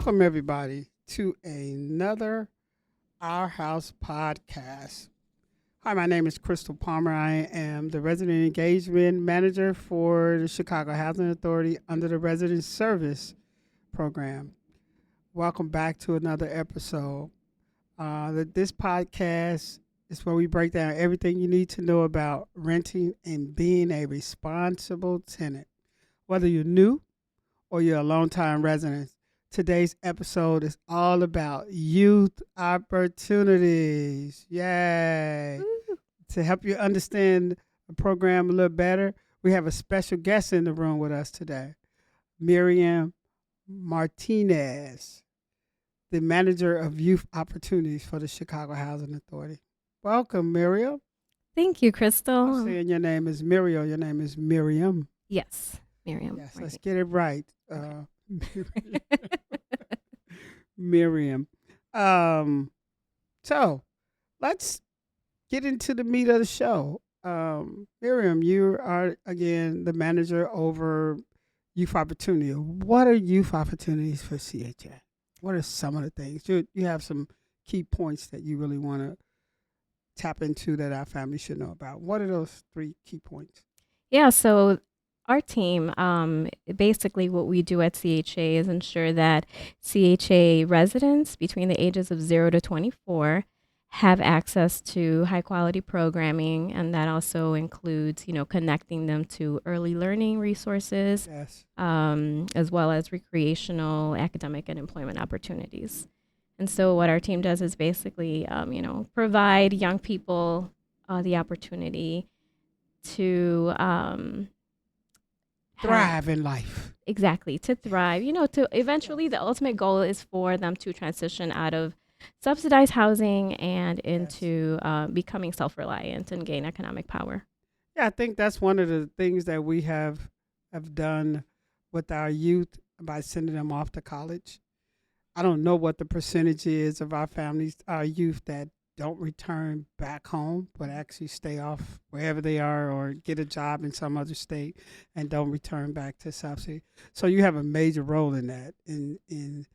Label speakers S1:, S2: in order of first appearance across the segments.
S1: Welcome, everybody, to another Our House podcast. Hi, my name is Crystal Palmer. I am the Resident Engagement Manager for the Chicago Housing Authority under the Resident Service Program. Welcome back to another episode. This podcast is where we break down everything you need to know about renting and being a responsible tenant. Whether you're new or you're a longtime resident, today's episode is all about youth opportunities. Yay!
S2: Woo.
S1: To help you understand the program a little better, we have a special guest in the room with us today, Miriam Martinez, the manager of youth opportunities for the Chicago Housing Authority. Welcome, Miriam.
S2: Thank you,
S1: I'm
S2: Crystal.
S1: saying your name is Miriam. Your name is Miriam.
S2: Yes, Miriam.
S1: Yes,
S2: Right.
S1: let's get it right. Miriam. So let's get into the meat of the show. Miriam, you are again the manager over youth opportunity. What are youth opportunities for CHA? What are some of the things? You have some key points that you really want to tap into that our family should know about. What are those three key points?
S2: Yeah, so our team, basically what we do at CHA is ensure that CHA residents between the ages of 0 to 24 have access to high quality programming, and that also includes, connecting them to early learning resources,
S1: Yes.
S2: as well as recreational, academic, and employment opportunities. And so what our team does is basically, provide young people the opportunity to
S1: Thrive in life.
S2: exactly, to thrive. To eventually, the ultimate goal is for them to transition out of subsidized housing and into becoming self-reliant and gain economic power.
S1: Yeah, I think that's one of the things that we have done with our youth by sending them off to college. I don't know what the percentage is of our families, our youth that don't return back home, but actually stay off wherever they are or get a job in some other state and don't return back to subsidy. So you have a major role in that, in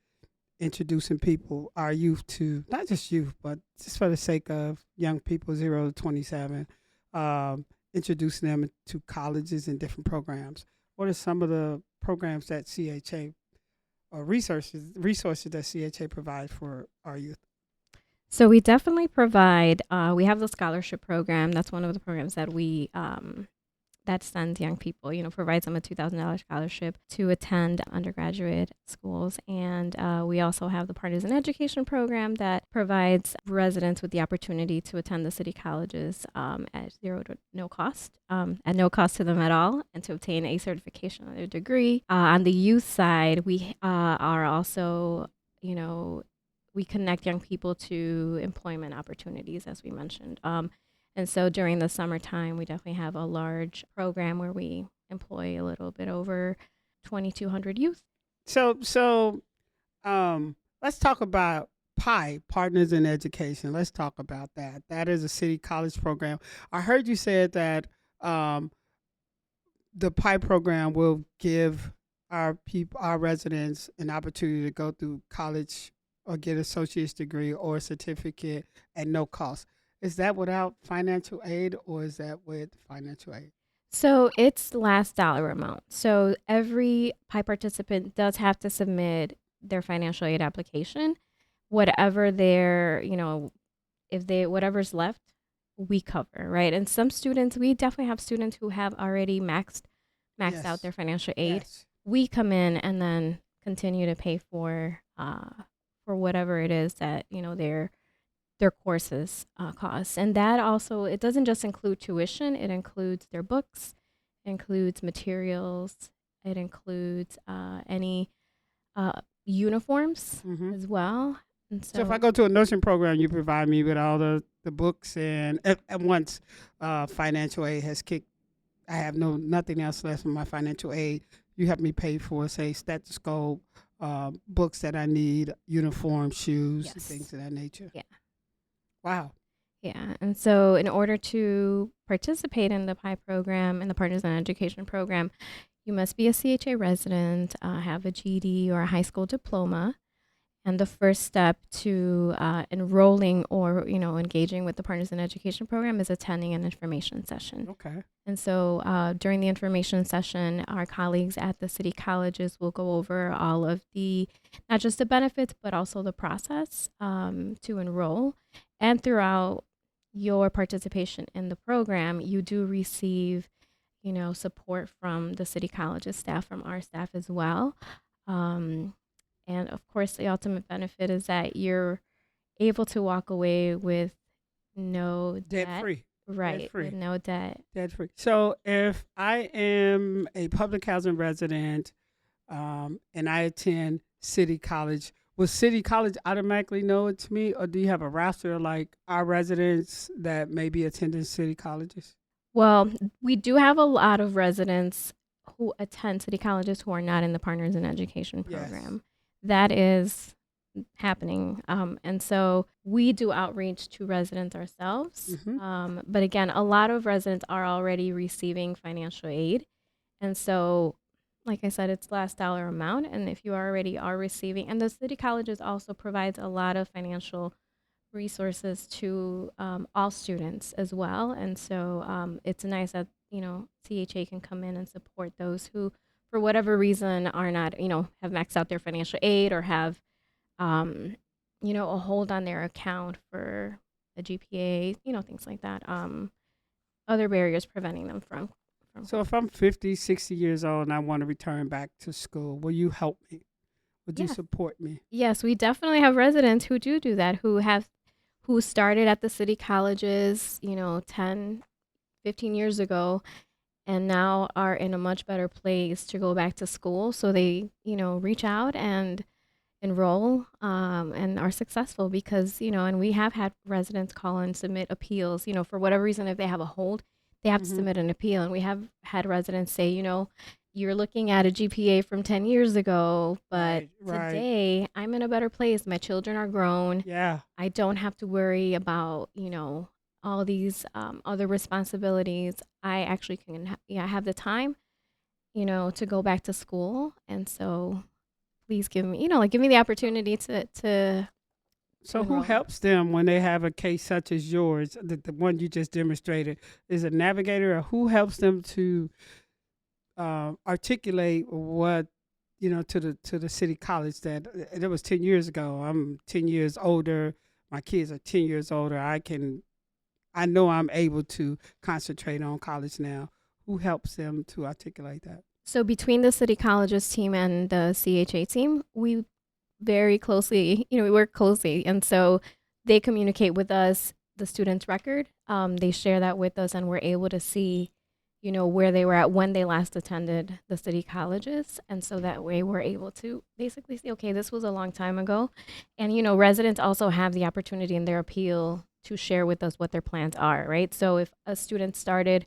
S1: introducing people, our youth, to not just youth, but just for the sake of young people 0 to 27, introducing them to colleges and different programs. What are some of the programs that CHA or resources that CHA provides for our youth?
S2: So we definitely provide. We have the scholarship program. That's one of the programs that we that sends young people. Provides them a $2,000 scholarship to attend undergraduate schools, and we also have the Partisan Education program that provides residents with the opportunity to attend the city colleges at zero to no cost, at no cost to them at all, and to obtain a certification on their degree. On the youth side, we are also, we connect young people to employment opportunities, as we mentioned. And so during the summertime, we definitely have a large program where we employ a little bit over 2,200 youth.
S1: So let's talk about PI, Partners in Education. Let's talk about that. That is a city college program. I heard you said that the PI program will give our residents, an opportunity to go through college or get an associate's degree or a certificate at no cost. Is that without financial aid or is that with financial aid?
S2: So it's last dollar amount. So every PI participant does have to submit their financial aid application. Whatever whatever's left, we cover, right? And some students, we definitely have students who have already maxed out their financial aid.
S1: Yes.
S2: We come in and then continue to pay for whatever it is that their courses cost. And that also, it doesn't just include tuition, it includes their books, it includes materials, it includes any uniforms as well. And
S1: So if I go to a nursing program, you provide me with all the books, and once financial aid has kicked, I have nothing else left from my financial aid. You have me pay for, say, stethoscope, books that I need, uniform, shoes,
S2: Yes.
S1: things of that nature.
S2: Yeah.
S1: Wow.
S2: Yeah. And so in order to participate in the PI program and the Partners in Education program, you must be a CHA resident, have a GED or a high school diploma. And the first step to enrolling or, engaging with the Partners in Education program is attending an information session.
S1: Okay.
S2: And so during the information session, our colleagues at the city colleges will go over all of the, not just the benefits, but also the process to enroll. And throughout your participation in the program, you do receive, support from the city colleges staff, from our staff as well. And of course, the ultimate benefit is that you're able to walk away with no
S1: Debt
S2: debt.
S1: free.
S2: Right,
S1: Debt free.
S2: with no debt.
S1: Debt free. So if I am a public housing resident and I attend City College, will City College automatically know it's me, or do you have a roster of like our residents that may be attending City Colleges?
S2: Well, we do have a lot of residents who attend city colleges who are not in the Partners in Education
S1: Yes.
S2: program. That is happening. And so we do outreach to residents ourselves. But again, a lot of residents are already receiving financial aid. And so, like I said, it's last dollar amount. And if you already are receiving, and the city colleges also provides a lot of financial resources to all students as well. And so it's nice that, CHA can come in and support those who, for whatever reason, are not, have maxed out their financial aid or have, a hold on their account for a GPA, things like that. Other barriers preventing them from.
S1: So if I'm 50, 60 years old and I want to return back to school, will you help me? Would you support me?
S2: Yes, we definitely have residents who do that, who started at the city colleges, 10, 15 years ago, and now are in a much better place to go back to school. So they, reach out and enroll and are successful because, and we have had residents call and submit appeals, for whatever reason, if they have a hold, they have to submit an appeal. And we have had residents say, you're looking at a GPA from 10 years ago, but today I'm in a better place. My children are grown.
S1: Yeah.
S2: I don't have to worry about, all these other responsibilities. I actually can, have the time, to go back to school. And so please give me, give me the opportunity to
S1: So who helps them when they have a case such as yours, the one you just demonstrated? Is a navigator, or who helps them to articulate what to the city college that was 10 years ago. I'm 10 years older. My kids are 10 years older. I know I'm able to concentrate on college now. Who helps them to articulate that?
S2: So between the city colleges team and the CHA team, we very closely, we work closely. And so they communicate with us the student's record. They share that with us, and we're able to see where they were at when they last attended the city colleges. And so that way we're able to basically say, okay, this was a long time ago. And, residents also have the opportunity in their appeal to share with us what their plans are, right? So if a student started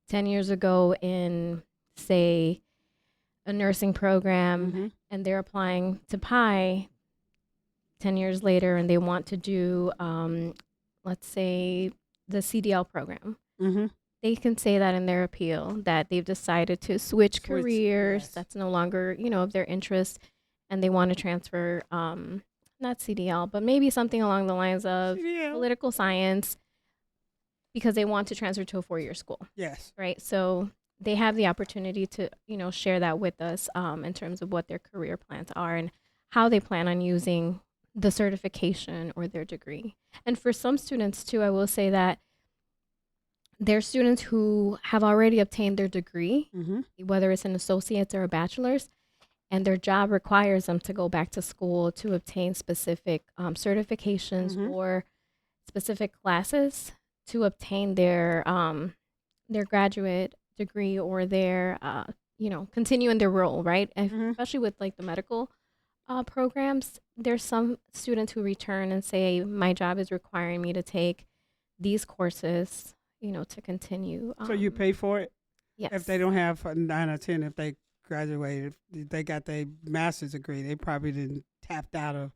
S2: 10 years ago in, say, a nursing program and they're applying to PI 10 years later and they want to do, let's say, the CDL program, they can say that in their appeal that they've decided to switch careers. Yes. That's no longer, of their interest, and they want to transfer, not CDL, but maybe something along the lines of political science, because they want to transfer to a 4-year school.
S1: Yes.
S2: Right. So they have the opportunity to, share that with us in terms of what their career plans are and how they plan on using the certification or their degree. And for some students too, I will say that they're students who have already obtained their degree, whether it's an associate's or a bachelor's, and their job requires them to go back to school to obtain specific certifications or specific classes to obtain their graduate degree or their, continue in their role, right? Especially with like the medical programs, there's some students who return and say, my job is requiring me to take these courses, to continue.
S1: So you pay for it?
S2: Yes.
S1: If they don't have a 9 or 10, if they graduated, if they got their master's degree, they probably didn't tapped out of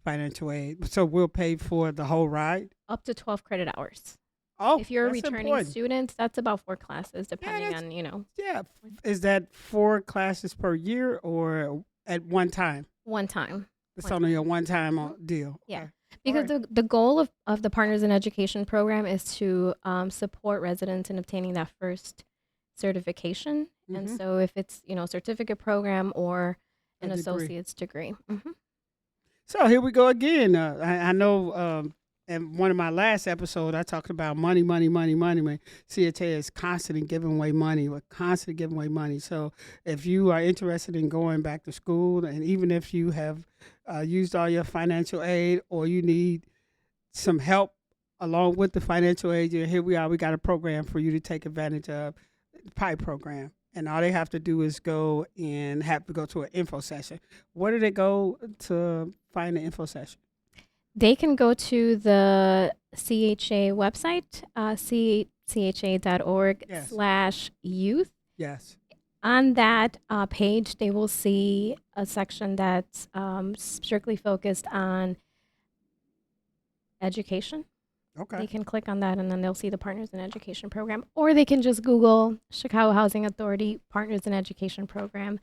S1: financial aid. So we'll pay for the whole ride?
S2: Up to 12 credit hours.
S1: Oh,
S2: if you're a returning student, that's about 4 classes, depending on,
S1: Yeah. Is that 4 classes per year or at one time?
S2: One time.
S1: It's
S2: One
S1: only a
S2: time.
S1: one-time
S2: Mhm.
S1: deal.
S2: Yeah.
S1: Okay. All
S2: Because
S1: right.
S2: the goal of the Partners in Education program is to support residents in obtaining that first certification. And
S1: Mm-hmm.
S2: so if it's, certificate program or
S1: A
S2: an
S1: degree.
S2: associate's degree.
S1: So here we go again. I know in one of my last episodes, I talked about money, money, money, money. Man, CHA is constantly giving away money. We're constantly giving away money. So if you are interested in going back to school, and even if you have used all your financial aid or you need some help along with the financial aid, here we are. We got a program for you to take advantage of, the PI program. And all they have to do is go and have to go to an info session. Where do they go to find the info session?
S2: They can go to the CHA website, cha.org
S1: Yes.
S2: slash youth.
S1: Yes.
S2: On that page, they will see a section that's strictly focused on education.
S1: Okay.
S2: They can click on that and then they'll see the Partners in Education program. Or they can just Google Chicago Housing Authority Partners in Education program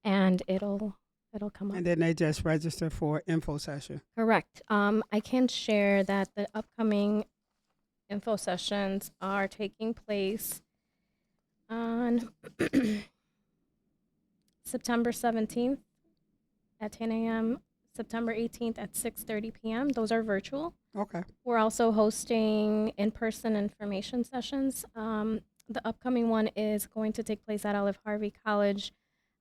S2: and it'll come up.
S1: And then they just register for info session.
S2: Correct. I can share that the upcoming info sessions are taking place on September 17th at 10 a.m., September 18th at 6:30 p.m. Those are virtual.
S1: Okay.
S2: We're also hosting in-person information sessions. The upcoming one is going to take place at Olive Harvey College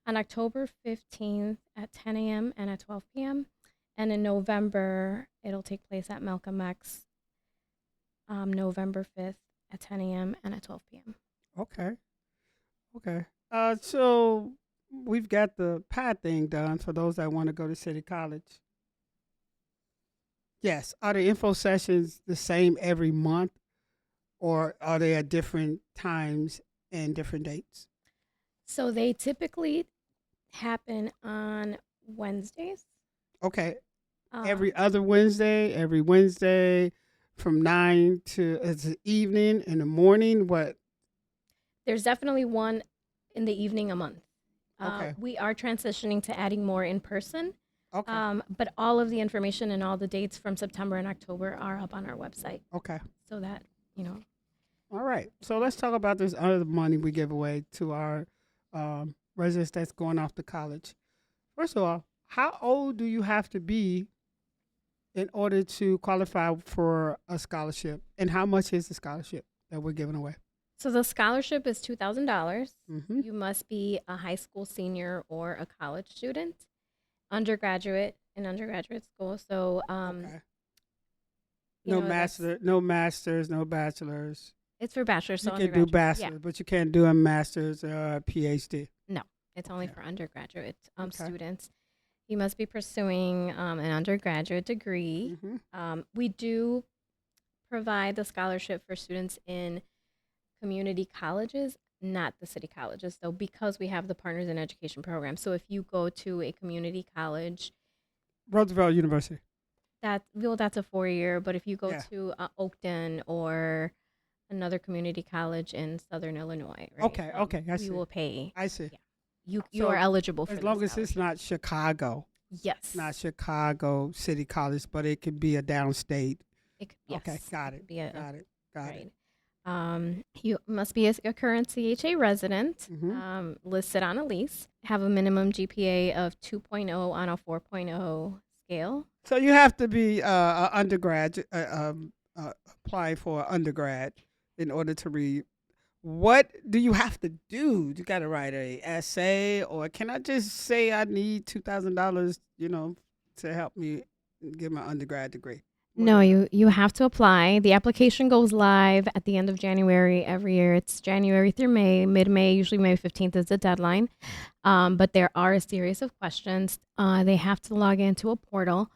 S2: on October 15th at 10 a.m. and at 12 p.m. And in November, it'll take place at Malcolm X, November 5th at 10 a.m. and at 12 p.m.
S1: Okay. Okay. So we've got the PAD thing done for those that want to go to City College. Yes. Are the info sessions the same every month, or are they at different times and different dates?
S2: So they typically happen on Wednesdays.
S1: Okay.
S2: Um,
S1: Every Wednesday from 9 to it's the evening in the morning. What?
S2: there's definitely one in the evening a month.
S1: Okay.
S2: We are transitioning to adding more in person,
S1: Okay.
S2: but all of the information and all the dates from September and October are up on our website
S1: Okay.
S2: so that,
S1: All right. So let's talk about this other money we give away to our residents that's going off to college. First of all, how old do you have to be in order to qualify for a scholarship? And how much is the scholarship that we're giving away?
S2: So the scholarship is $2,000.
S1: Mm-hmm.
S2: You must be a high school senior or a college student, undergraduate in undergraduate school. So,
S1: Okay.
S2: that's
S1: No masters, no bachelors.
S2: it's for bachelor's,
S1: You
S2: so
S1: can do
S2: undergraduate. Yeah,
S1: bachelors, but you can't do a master's or a PhD.
S2: no, it's only
S1: Okay.
S2: for undergraduate
S1: Okay.
S2: students. You must be pursuing an undergraduate degree.
S1: Mm-hmm.
S2: We do provide the scholarship for students in community colleges, not the city colleges, though, because we have the Partners in Education program. So if you go to a community college,
S1: Roosevelt University.
S2: that's a 4 year. But if you go
S1: Yeah.
S2: to Oakton or another community college in Southern Illinois, right?
S1: Okay. Okay. I
S2: we
S1: see.
S2: will pay.
S1: I see.
S2: Yeah, you
S1: So
S2: are eligible for
S1: as
S2: the
S1: long as it's
S2: scholarship.
S1: not Chicago,
S2: Yes,
S1: it's not Chicago City College, but it could be a downstate.
S2: yes,
S1: Okay, got
S2: it
S1: it.
S2: could be a
S1: Got it. Got it.
S2: right. You must be a current CHA resident,
S1: Mm-hmm.
S2: listed on a lease, have a minimum GPA of 2.0 on a 4.0 scale.
S1: So you have to be an undergrad, apply for undergrad in order to read. What do you have to do? You got to write a essay, or can I just say I need $2,000, to help me get my undergrad degree?
S2: No, you have to apply. The application goes live at the end of January every year. It's January through May, mid-May, usually May 15th is the deadline. But there are a series of questions. They have to log into a portal.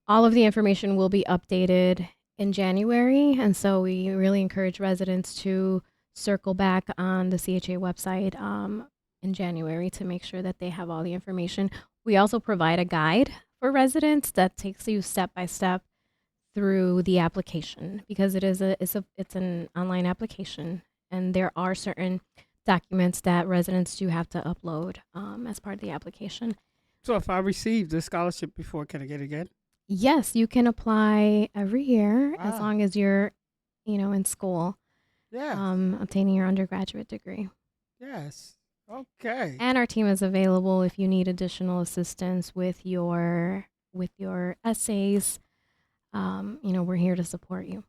S2: All of the information will be updated in January, and so we really encourage residents to circle back on the CHA website in January to make sure that they have all the information. We also provide a guide for residents that takes you step by step through the application because it's an online application, and there are certain documents that residents do have to upload as part of the application.
S1: So if I receive the scholarship before, can I get it again?
S2: Yes, you can apply every year as
S1: Wow.
S2: long as you're, in school,
S1: Yes.
S2: obtaining your undergraduate degree.
S1: Yes. Okay.
S2: And our team is available if you need additional assistance with your essays. We're here to support you.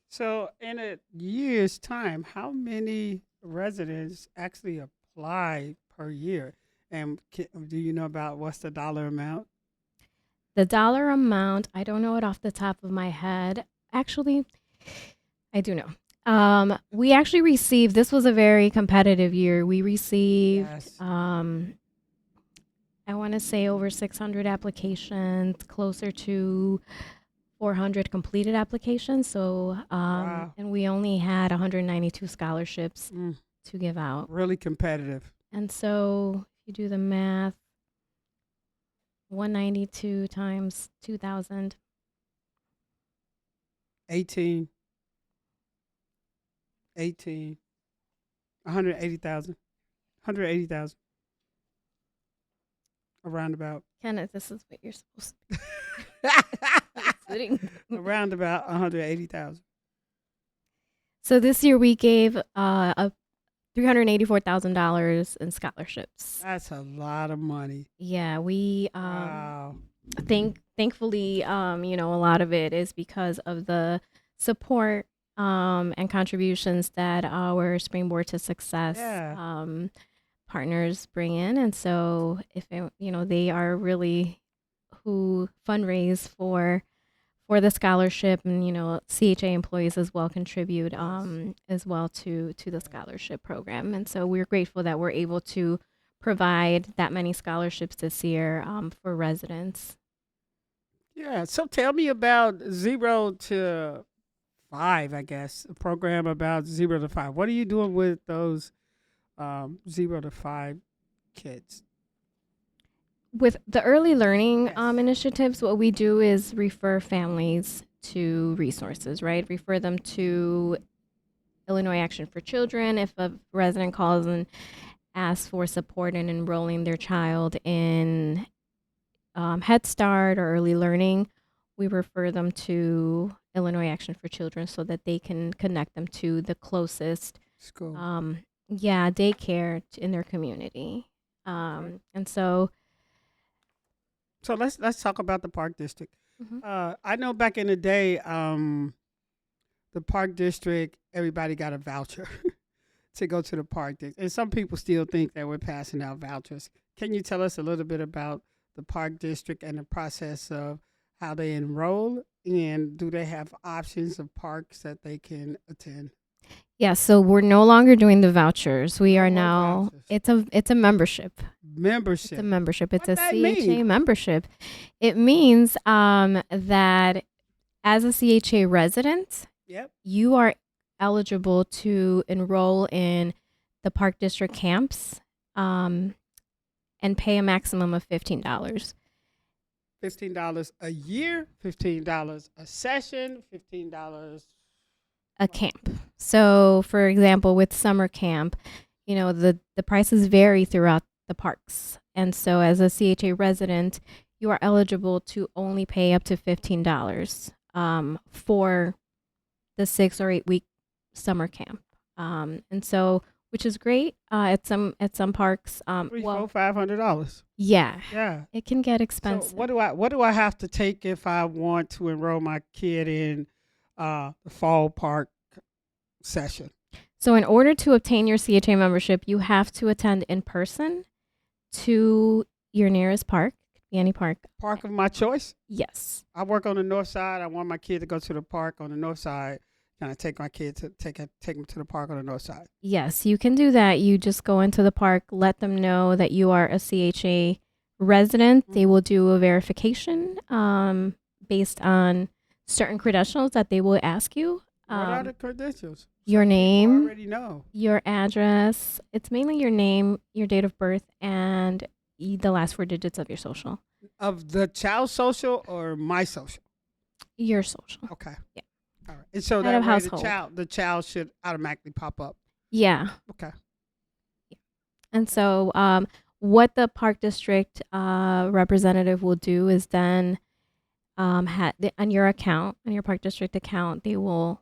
S1: So in a year's time, how many residents actually apply per year? And do you know about what's the dollar amount?
S2: The dollar amount, I don't know it off the top of my head. Actually, I do know. We actually received, this was a very competitive year. We received,
S1: Yes.
S2: I want to say over 600 applications, closer to 400 completed applications. So,
S1: Wow.
S2: and we only had 192 scholarships
S1: Mm,
S2: to give out.
S1: really competitive.
S2: And so, if you do the math, 192 times 2,000.
S1: 18, 18, 180,000, 180,000, around about.
S2: Kenneth, this is what you're supposed to be sitting.
S1: Around about 180,000.
S2: So this year we gave $384,000 in scholarships.
S1: That's a lot of money.
S2: Yeah, we
S1: Wow.
S2: thankfully a lot of it is because of the support and contributions that our Springboard to Success
S1: Yeah.
S2: partners bring in, and so they are really who fundraise for the scholarship, and CHA employees as well contribute as well to the scholarship program, and so we're grateful that we're able to provide that many scholarships this year for residents.
S1: Yeah. So tell me about 0 to 5, I guess, a program about 0 to 5. What are you doing with those 0 to 5 kids?
S2: With the early learning
S1: Yes.
S2: initiatives, what we do is refer families to resources, right? Refer them to Illinois Action for Children. If a resident calls and asks for support in enrolling their child in Head Start or early learning, we refer them to Illinois Action for Children so that they can connect them to the closest
S1: School.
S2: daycare in their community. And so
S1: So let's talk about the Park District.
S2: mhm.
S1: I know back in the day, the Park District, everybody got a voucher to go to the Park District, and some people still think that we're passing out vouchers. Can you tell us a little bit about the Park District and the process of how they enroll, and do they have options of parks that they can attend?
S2: Yeah, so we're no longer doing the vouchers. We
S1: No
S2: are
S1: more
S2: now
S1: vouchers.
S2: it's a membership. It's a
S1: Membership.
S2: membership. It's
S1: What
S2: a
S1: that
S2: CHA
S1: mean?
S2: membership. It means that as a CHA resident,
S1: Yep.
S2: you are eligible to enroll in the Park District camps and pay a maximum of $15.
S1: $15 a year, $15 a session, $15.
S2: A camp. So, for example, with summer camp, the prices vary throughout the parks. And so, as a CHA resident, you are eligible to only pay up to $15 for the 6 or 8 week summer camp. And so, which is great at some parks.
S1: Three, four, $500.
S2: Yeah,
S1: Yeah.
S2: it can get
S1: So
S2: expensive.
S1: what do I have to take if I want to enroll my kid in the fall park session?
S2: So, in order to obtain your CHA membership, you have to attend in person to your nearest park. It could be any park.
S1: Park of my choice.
S2: Yes.
S1: I work on the north side. I want my kid to go to the park on the north side. Can I take my kid to take him to the park on the north side?
S2: Yes, you can do that. You just go into the park, let them know that you are a CHA resident. They will do a verification based on certain credentials that they will ask you.
S1: What are the credentials?
S2: Your
S1: People
S2: name,
S1: already know.
S2: your address. It's mainly your name, your date of birth, and the last 4 digits of your social.
S1: Of the child social or my social?
S2: Your social.
S1: Okay.
S2: Yeah.
S1: All right. And so
S2: Head
S1: that
S2: of
S1: way
S2: household.
S1: the child should automatically pop up.
S2: Yeah.
S1: Okay.
S2: Yeah. And so, what the park district representative will do is then on your account, on your park district account, they will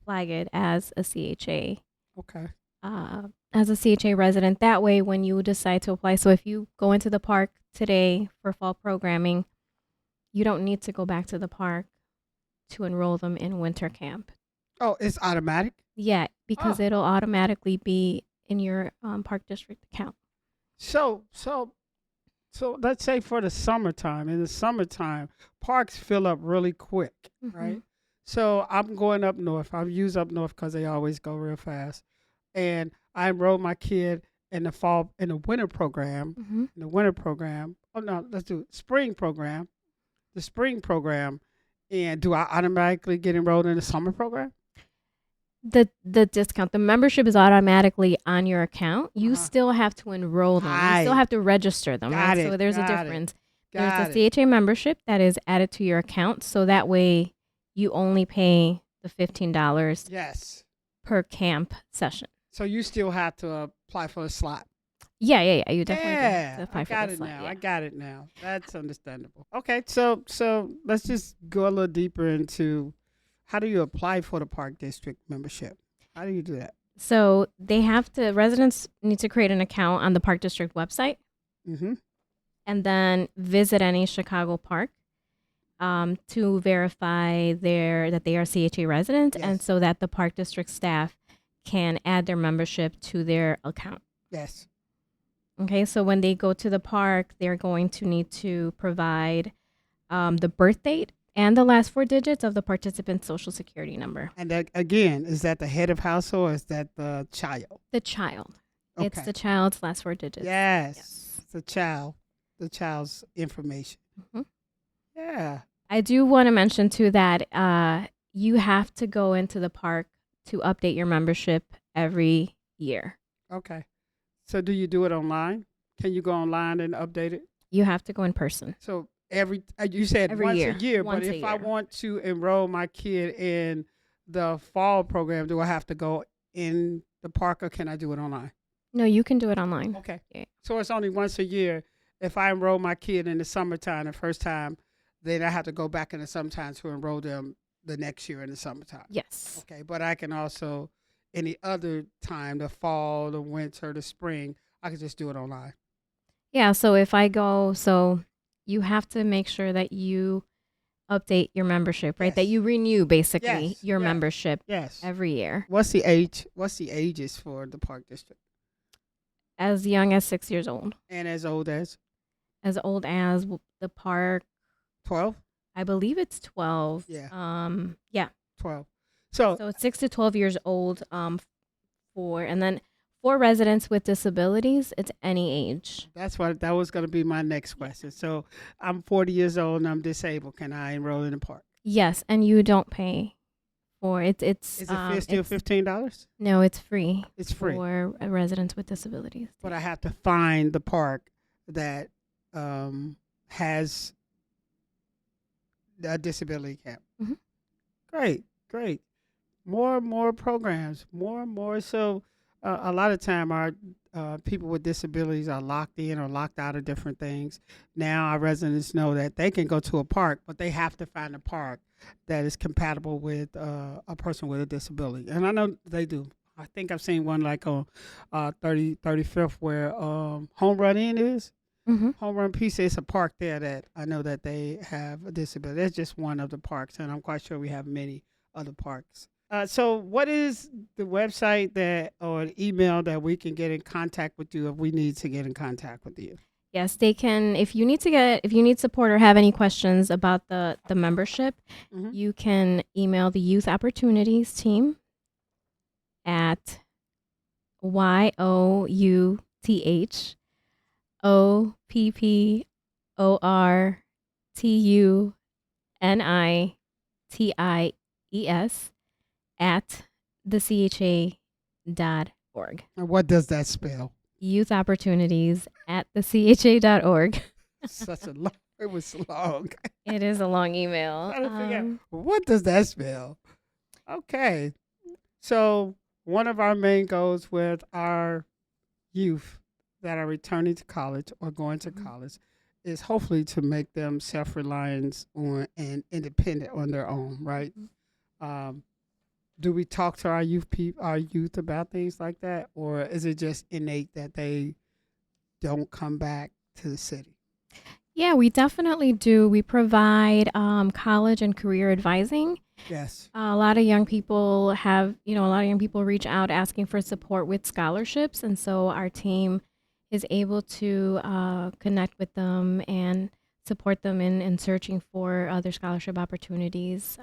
S2: flag it as a CHA,
S1: Okay.
S2: as a CHA resident. That way, when you decide to apply, so if you go into the park today for fall programming, you don't need to go back to the park to enroll them in winter camp.
S1: Oh, it's automatic?
S2: Yeah, because
S1: Oh.
S2: it'll automatically be in your park district account.
S1: So let's say for the summertime, in the summertime, parks fill up really quick,
S2: Mm-hmm.
S1: right? So I'm going up north. I've used up north because they always go real fast. And I enrolled my kid in the fall, in the winter program.
S2: Mm-hmm.
S1: In the winter program. Oh, no, let's do spring program. The spring program. And do I automatically get enrolled in the summer program?
S2: The discount, the membership is automatically on your account. You
S1: Uh-huh.
S2: still have to enroll them. You still
S1: Right.
S2: have to register them,
S1: Got
S2: right? So
S1: it.
S2: there's a
S1: Got it.
S2: difference.
S1: Got
S2: There's
S1: it.
S2: a CHA membership that is added to your account, so that way you only pay the $15
S1: Yes.
S2: per camp session.
S1: So you still have to apply for a slot.
S2: Yeah. You definitely do have to
S1: Yeah,
S2: apply
S1: I
S2: for
S1: got
S2: the
S1: it
S2: slot.
S1: now.
S2: Yeah.
S1: I got it now. That's understandable. Okay, so let's just go a little deeper into how do you apply for the park district membership? How do you do that?
S2: So residents need to create an account on the park district website
S1: Mm-hmm.
S2: and then visit any Chicago park to verify that they are CHA residents, and
S1: Yes.
S2: so that the park district staff can add their membership to their account.
S1: Yes.
S2: Okay, so when they go to the park, they're going to need to provide the birth date and the last four digits of the participant's social security number.
S1: And that, again, is that the head of household or is that the child?
S2: The child. It's
S1: Okay.
S2: the child's last four digits.
S1: Yes. The child. The child's information.
S2: hmm
S1: Yeah.
S2: I do want to mention too that you have to go into the park to update your membership every year.
S1: Okay. So do you do it online? Can you go online and update it?
S2: You have to go in person.
S1: So you said
S2: Every
S1: once
S2: year.
S1: a year,
S2: Once
S1: but
S2: a
S1: if I
S2: year.
S1: want to enroll my kid in the fall program, do I have to go in the park or can I do it online?
S2: No, you can do it online.
S1: Okay.
S2: Yeah.
S1: So it's only once a year. If I enroll my kid in the summertime the first time, then I have to go back in the summertime to enroll them the next year in the summertime.
S2: Yes.
S1: Okay. But I can also any other time, the fall, the winter, the spring, I can just do it online.
S2: Yeah, so if I go, so you have to make sure that you update your membership, right? That
S1: Yes.
S2: you renew basically
S1: Yes.
S2: your
S1: Yes.
S2: membership
S1: Yes.
S2: every year.
S1: What's the age? What's the ages for the park district?
S2: As young as 6 years old.
S1: And as old as
S2: As old as the park,
S1: 12?
S2: I believe it's 12.
S1: Yeah.
S2: Yeah.
S1: 12. So,
S2: So it's 6 to 12 years old and then for residents with disabilities, it's any age.
S1: that was going to be my next question. So I'm 40 years old and I'm disabled. Can I enroll in the park?
S2: Yes, and you don't pay for it. It's
S1: Is it still $15?
S2: No, it's free.
S1: It's free.
S2: For residents with disabilities.
S1: But I have to find the park that has a disability camp.
S2: Mm-hmm.
S1: Great. More programs, more. So a lot of time our people with disabilities are locked in or locked out of different things. Now our residents know that they can go to a park, but they have to find a park that is compatible with a person with a disability. And I know they do. I think I've seen one like on 35th where Home Run Inn is.
S2: Mm-hmm.
S1: Home Run Pizza is a park there that I know that they have a disability. That's just one of the parks, and I'm quite sure we have many other parks. So what is the website or an email that we can get in contact with you if we need to get in contact with you?
S2: Yes, they can. If you need support or have any questions about the membership,
S1: Mhm.
S2: you can email the Youth Opportunities team at YOUTHOPPORTUNITIES at thecha.org.
S1: And what does that spell?
S2: Youth Opportunities at thecha.org.
S1: Such a long. It was long.
S2: It is a long email.
S1: Trying to figure out what does that spell? Okay, so one of our main goals with our youth that are returning to college or going to
S2: Mhm.
S1: college is hopefully to make them self-reliant on and independent on their own, right?
S2: Mhm.
S1: Um, do we talk to our youth about things like that, or is it just innate that they don't come back to the city?
S2: Yeah, we definitely do. We provide college and career advising.
S1: Yes.
S2: A lot of young people have, a lot of young people reach out asking for support with scholarships. And so our team is able to connect with them and support them in searching for other scholarship opportunities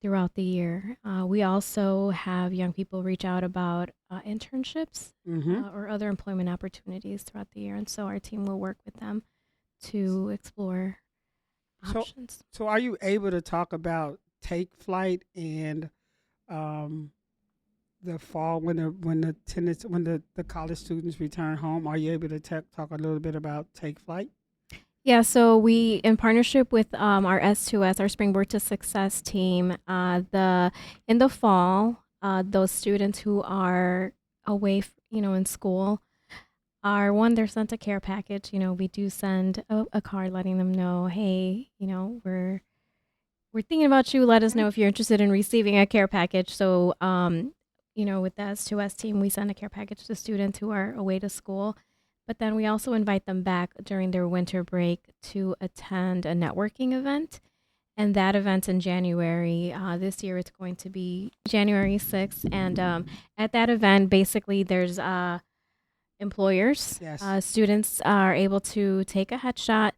S2: throughout the year. We also have young people reach out about internships
S1: Mm-hmm.
S2: or other employment opportunities throughout the year. And so our team will work with them to explore
S1: So,
S2: options.
S1: so are you able to talk about take flight and um, the fall when the college students return home? Are you able to talk a little bit about take flight?
S2: Yeah, so we, in partnership with our S2S, our Springboard to Success team, in the fall, those students who are away, in school, are one, they're sent a care package. We do send a card letting them know, hey, we're thinking about you. Let us
S1: Mhm.
S2: know if you're interested in receiving a care package. So, with the S2S team, we send a care package to students who are away to school. But then we also invite them back during their winter break to attend a networking event. And that event's in January. This year it's going to be January 6th. And at that event, basically, there's employers.
S1: Yes.
S2: Students are able to take a headshot,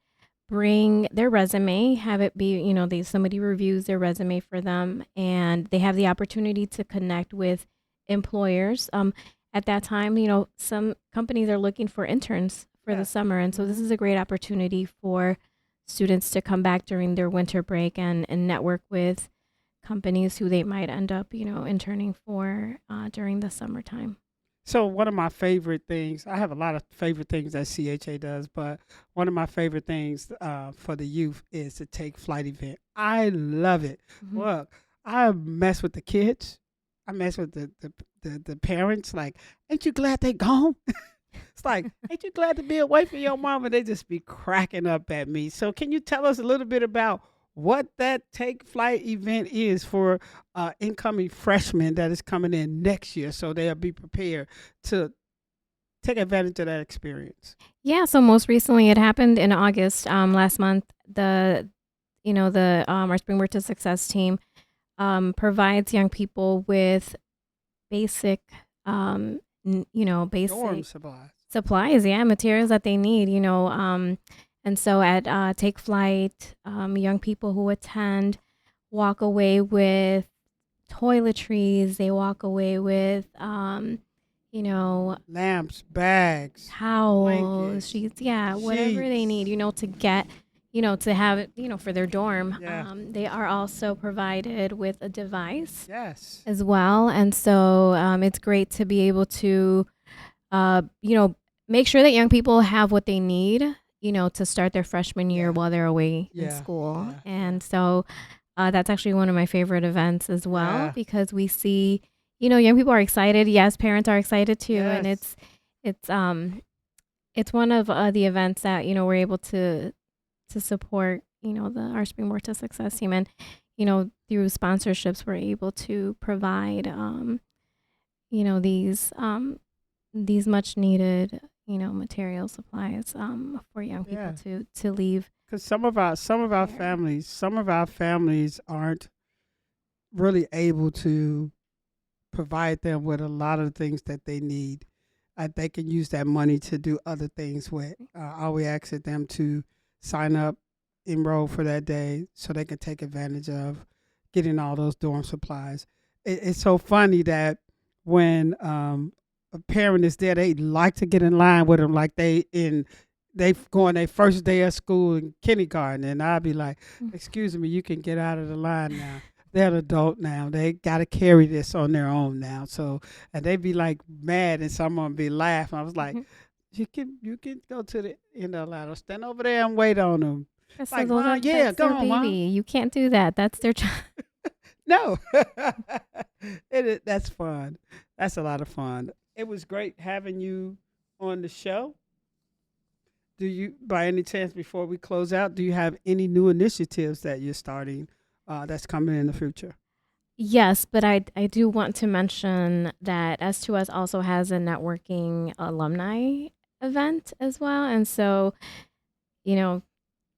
S2: bring their resume, have it be, somebody reviews their resume for them, and they have the opportunity to connect with employers. At that time, some companies are looking for interns for the
S1: Yes.
S2: summer, and so this
S1: Hmm.
S2: is a great opportunity for students to come back during their winter break and network with companies who they might end up, interning for during the summertime.
S1: So one of my favorite things, I have a lot of favorite things that CHA does, but one of my favorite things for the youth is to take flight event. I love it.
S2: Mhm.
S1: Look, I mess with the kids. I mess with the parents. Like, ain't you glad they gone? It's like, ain't you glad to be away from your mama? They just be cracking up at me. So, can you tell us a little bit about what that take flight event is for incoming freshmen that is coming in next year, so they'll be prepared to take advantage of that experience?
S2: Yeah, so most recently it happened in August last month. The our Springboard to Success team provides young people with basic
S1: Dorm
S2: basic
S1: supplies.
S2: supplies, yeah, materials that they need, and so at Take Flight, young people who attend walk away with toiletries. They walk away with you know
S1: Lamps, bags,
S2: towels,
S1: blankets,
S2: sheets, yeah, whatever they need,
S1: sheets.
S2: to get, to have it, for their dorm.
S1: Yeah.
S2: They are also provided with a device
S1: Yes.
S2: as well. And so it's great to be able to, uh, you know, make sure that young people have what they need, to start their freshman year
S1: Yeah.
S2: while they're away in
S1: Yeah.
S2: school.
S1: Yeah. Yeah.
S2: And so that's actually one of my favorite events as well
S1: Yeah.
S2: because we see, young people are excited. Yes, parents are excited too, and
S1: Yes.
S2: it's it's one of the events that we're able to support our Springboard to Success team, and through sponsorships we're able to provide you know these um, these much needed material supplies for young people
S1: Yeah.
S2: to leave
S1: Because some of our
S2: prepared.
S1: families aren't really able to provide them with a lot of the things that they need. They can use that money to do other things with. I always ask them to sign up, enroll for that day, so they can take advantage of getting all those dorm supplies. It's so funny that when a parent is there, they like to get in line with them, like they go on their first day of school in kindergarten, and I'll be like,
S2: Mm.
S1: "Excuse me, you can get out of the line now." They're an adult now. They got to carry this on their own now. So, and they be like mad, and someone be laughing. I was like,
S2: Mhm.
S1: you can go to the line or stand over there and wait on them.
S2: So
S1: Like, mom, yeah,
S2: that's
S1: go
S2: their
S1: on,
S2: baby.
S1: mom.
S2: You can't do that. That's their child.
S1: No, that's fun. That's a lot of fun. It was great having you on the show. Do you, by any chance, before we close out, do you have any new initiatives that you're starting that's coming in the future?
S2: Yes, but I do want to mention that S2S also has a networking alumni event as well. And so, you know,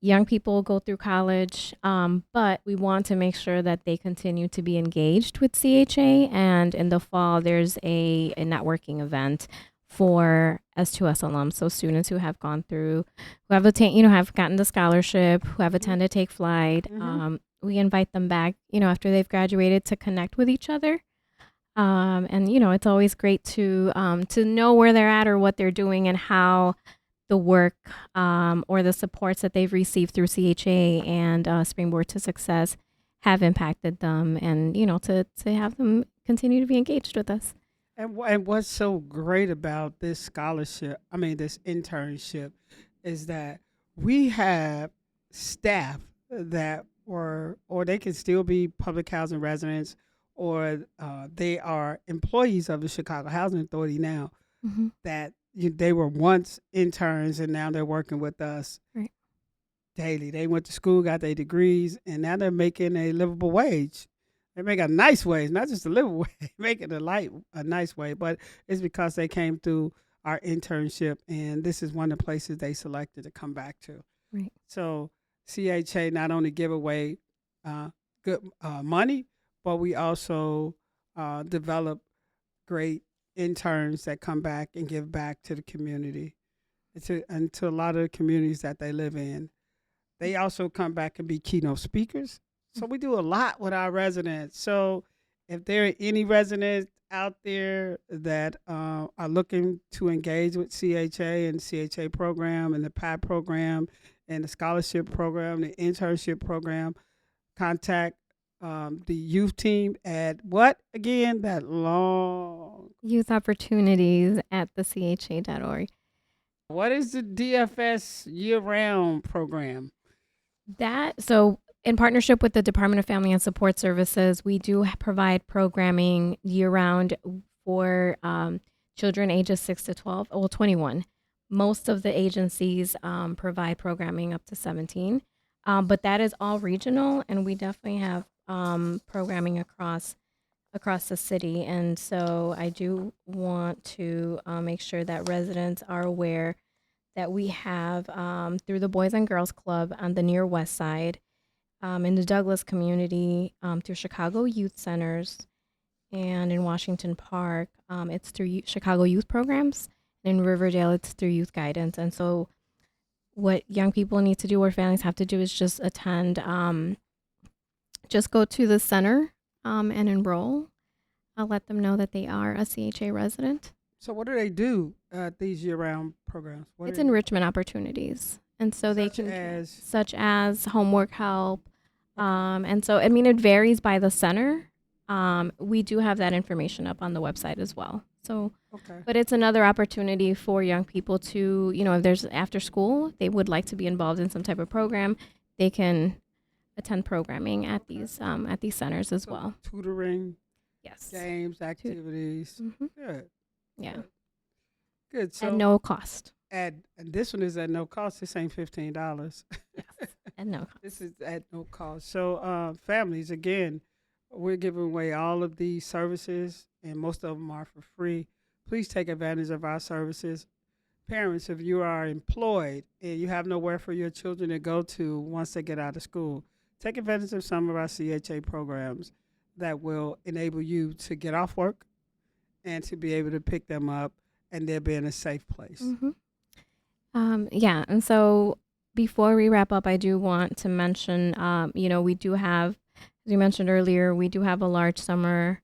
S2: young people go through college, but we want to make sure that they continue to be engaged with CHA. And in the fall, there's a networking event for S2S alums, so students who have gone through, who have attained, have gotten the scholarship, who have attended Take Flight.
S1: Mm-hmm.
S2: We invite them back, after they've graduated to connect with each other. And it's always great to know where they're at or what they're doing and how the work or the supports that they've received through CHA and Springboard to Success have impacted them, and to have them continue to be engaged with us.
S1: And what's so great about this scholarship, I mean, this internship, is that we have staff that were, or they can still be public housing residents, or they are employees of the Chicago Housing Authority now,
S2: Mm-hmm.
S1: that they were once interns and now they're working with us
S2: Right.
S1: daily. They went to school, got their degrees, and now they're making a livable wage. They make a nice wage, not just a livable wage, making a nice way. But it's because they came through our internship, and this is one of the places they selected to come back to.
S2: Right.
S1: So CHA not only give away good money, but we also develop great interns that come back and give back to the community and to a lot of the communities that they live in. They also come back and be keynote speakers. So we do a lot with our residents. So if there are any residents out there that are looking to engage with CHA and CHA program and the PAT program and the scholarship program, the internship program, contact the youth team at what again? That long
S2: Youth opportunities at the CHA.org.
S1: What is the DFS year-round program?
S2: So in partnership with the Department of Family and Support Services, we do provide programming year-round for children ages 6 to 12, 21. Most of the agencies provide programming up to 17, but that is all regional, and we definitely have programming across the city. And so I do want to make sure that residents are aware that we have through the Boys and Girls Club on the near west side, in the Douglas community, through Chicago Youth Centers, and in Washington Park, it's through Chicago Youth Programs. In Riverdale, it's through Youth Guidance. And so what young people need to do or families have to do is just attend, just go to the center and enroll. I'll let them know that they are a CHA resident.
S1: So what do they do at these year-round programs?
S2: It's enrichment opportunities. And so they can, such as homework help. And so, I mean, it varies by the center. We do have that information up on the website as well. So, but it's another opportunity for young people to, if there's after school, they would like to be involved in some type of program, they can attend programming at these centers as well.
S1: Tutoring.
S2: Yes.
S1: Games, activities.
S2: Mm-hmm.
S1: Good.
S2: Yeah.
S1: Good. So
S2: at no cost.
S1: And this one is at no cost. This ain't $15.
S2: Yes. At no cost.
S1: This is at no cost. So families, again, we're giving away all of these services, and most of them are for free. Please take advantage of our services. Parents, if you are employed and you have nowhere for your children to go to once they get out of school, take advantage of some of our CHA programs that will enable you to get off work and to be able to pick them up, and they'll be in a safe place.
S2: Mm-hmm. Yeah, and so before we wrap up, I do want to mention, we do have, as you mentioned earlier, we do have a large summer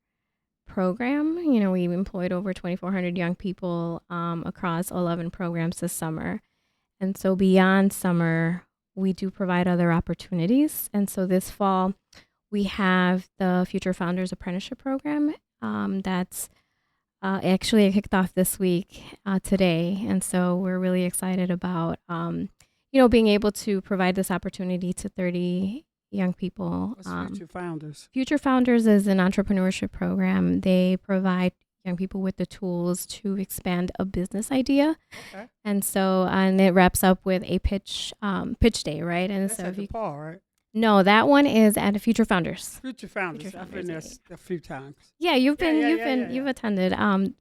S2: program. We've employed over 2,400 young people across 11 programs this summer. And so beyond summer, we do provide other opportunities. And so this fall, we have the Future Founders Apprenticeship Program that's actually kicked off this week today. And so we're really excited about, being able to provide this opportunity to 30 young people.
S1: What's Future Founders?
S2: Future Founders is an entrepreneurship program. They provide young people with the tools to expand a business idea.
S1: Okay.
S2: And it wraps up with a pitch day, right? And
S1: That's
S2: so
S1: at
S2: if you
S1: DePaul, right?
S2: no, that one is at a Future Founders.
S1: Future
S2: Future
S1: Founders. I've been
S2: Founders.
S1: there a few times.
S2: Yeah, you've
S1: Yeah.
S2: attended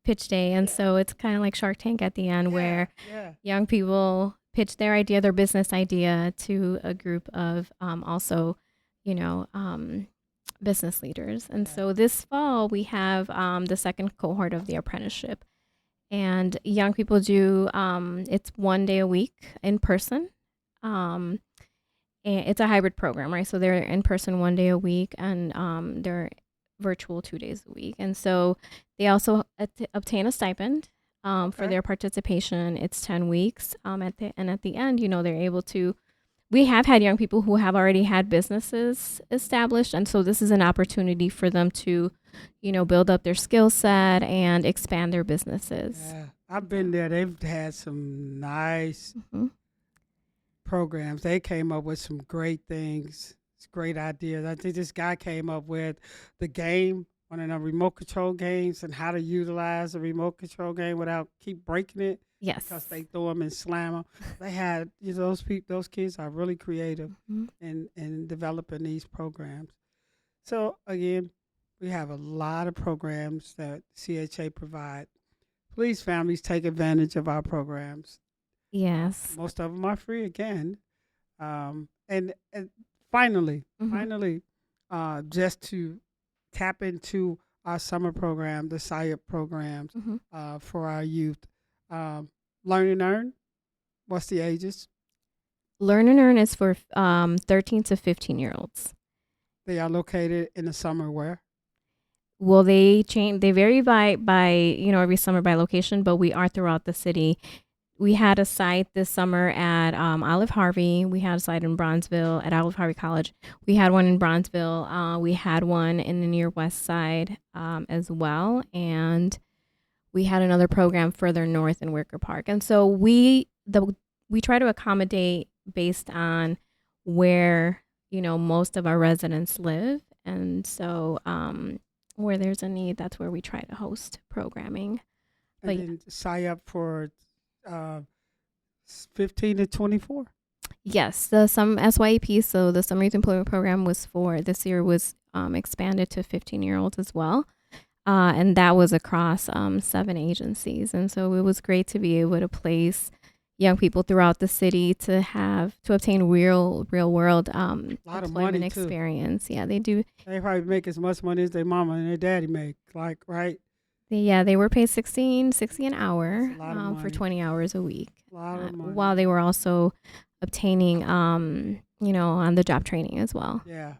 S2: pitch day, and
S1: Yeah.
S2: so it's kind of like Shark Tank at the end, where
S1: Yeah.
S2: young people pitch their idea, their business idea, to a group of also, you know, business leaders. And
S1: Yeah.
S2: so this fall we have the second cohort of the apprenticeship, and young people do it's 1 day a week in person. Um, and it's a hybrid program, right? So they're in person 1 day a week, and they're virtual 2 days a week. And so they also obtain a stipend for
S1: Okay.
S2: their participation. It's 10 weeks. At the end, they're able to. We have had young people who have already had businesses established, and so this is an opportunity for them to, build up their skill set and expand their businesses.
S1: Yeah. I've been there. They've had some nice
S2: hmm
S1: programs. They came up with some great things. It's great ideas. I think this guy came up with the game, one of the remote control games, and how to utilize a remote control game without keep breaking it
S2: Yes.
S1: because they throw them and slam them. They had those people. Those kids are really creative
S2: Mhm.
S1: in developing these programs. So again, we have a lot of programs that CHA provide. Please, families, take advantage of our programs.
S2: Yes.
S1: Most of them are free again. And finally,
S2: Mhm.
S1: finally, just to tap into our summer program, the SIUP programs
S2: Mhm.
S1: for our youth. Learn and Earn, what's the ages?
S2: Learn and Earn is for 13 to 15-year-olds.
S1: They are located in the summer where?
S2: Well, they change. They vary by every summer by location, but we are throughout the city. We had a site this summer at Olive Harvey. We had a site in Bronzeville at Olive Harvey College. We had one in Bronzeville. We had one in the near West Side as well, and we had another program further north in Wicker Park. And so we try to accommodate based on where most of our residents live, and so where there's a need, that's where we try to host programming.
S1: And
S2: But
S1: then sign up for uh, 15 to 24.
S2: yes, some SYEP, so the Summer Youth Employment Program was for this year was expanded to 15-year-olds as well. And that was across 7 agencies. And so it was great to be able to place young people throughout the city to obtain real world
S1: Lot of
S2: employment
S1: money, too.
S2: experience. Yeah, they do.
S1: They probably make as much money as their mama and their daddy make. Like, right?
S2: They were paid $60 an hour
S1: That's a lot of
S2: for
S1: money.
S2: 20 hours a week.
S1: A lot of money.
S2: While they were also obtaining on the job training as well.
S1: Yeah.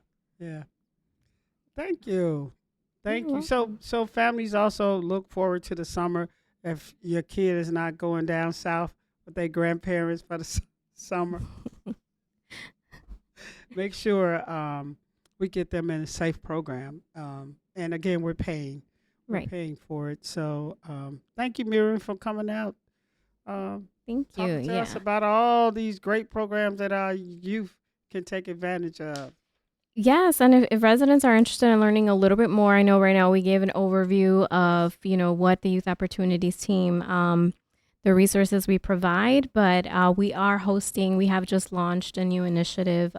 S1: Thank you. Thank
S2: You're
S1: you. So,
S2: welcome.
S1: so families also look forward to the summer. If your kid is not going down south with their grandparents for the summer, make sure we get them in a safe program. And again, we're paying. We're
S2: Right.
S1: paying for it. So, thank you, Miriam, for coming out.
S2: Thank you.
S1: Talking to
S2: Yeah.
S1: us about all these great programs that our youth can take advantage of.
S2: Yes, and if residents are interested in learning a little bit more, I know right now we gave an overview of what the Youth Opportunities Team, the resources we provide, but we have just launched a new initiative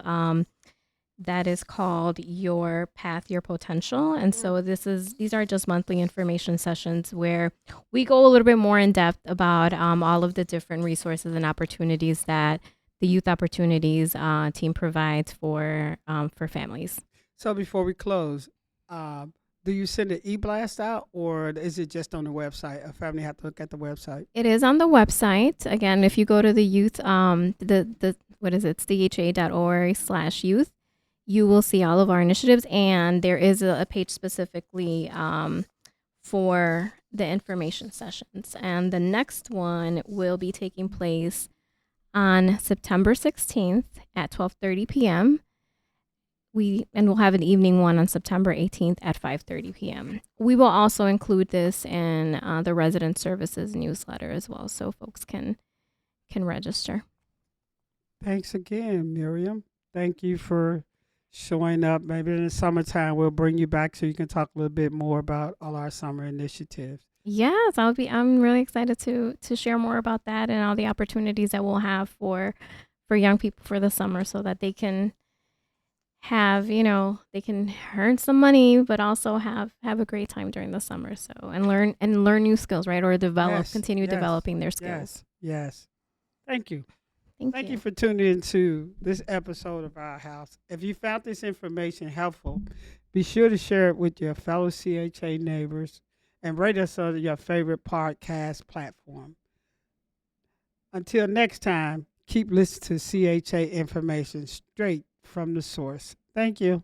S2: that is called Your Path, Your Potential, and so these are just monthly information sessions where we go a little bit more in depth about all of the different resources and opportunities that the Youth Opportunities team provides for families.
S1: So before we close, do you send an e-blast out, or is it just on the website? A family have to look at the website.
S2: It is on the website. Again, if you go to the youth, what is it, cha.org/youth, you will see all of our initiatives, and there is a page specifically for the information sessions. And the next one will be taking place on September 16th at 12:30 p.m. We'll have an evening one on September 18th at 5:30 p.m. We will also include this in the resident services newsletter as well, so folks can register.
S1: Thanks again, Miriam. Thank you for showing up. Maybe in the summertime we'll bring you back so you can talk a little bit more about all our summer initiatives.
S2: Yes, I'm really excited to share more about that and all the opportunities that we'll have for young people for the summer so that they can have, they can earn some money but also have a great time during the summer. So and learn new skills, right? Or
S1: Yes,
S2: continue
S1: yes,
S2: developing their skills.
S1: yes, yes. Thank you.
S2: Thank
S1: Thank you
S2: you.
S1: for tuning into this episode of Our House. If you found this information helpful, be sure to share it with your fellow CHA neighbors and rate us on your favorite podcast platform. Until next time, keep listening to CHA information straight from the source. Thank you.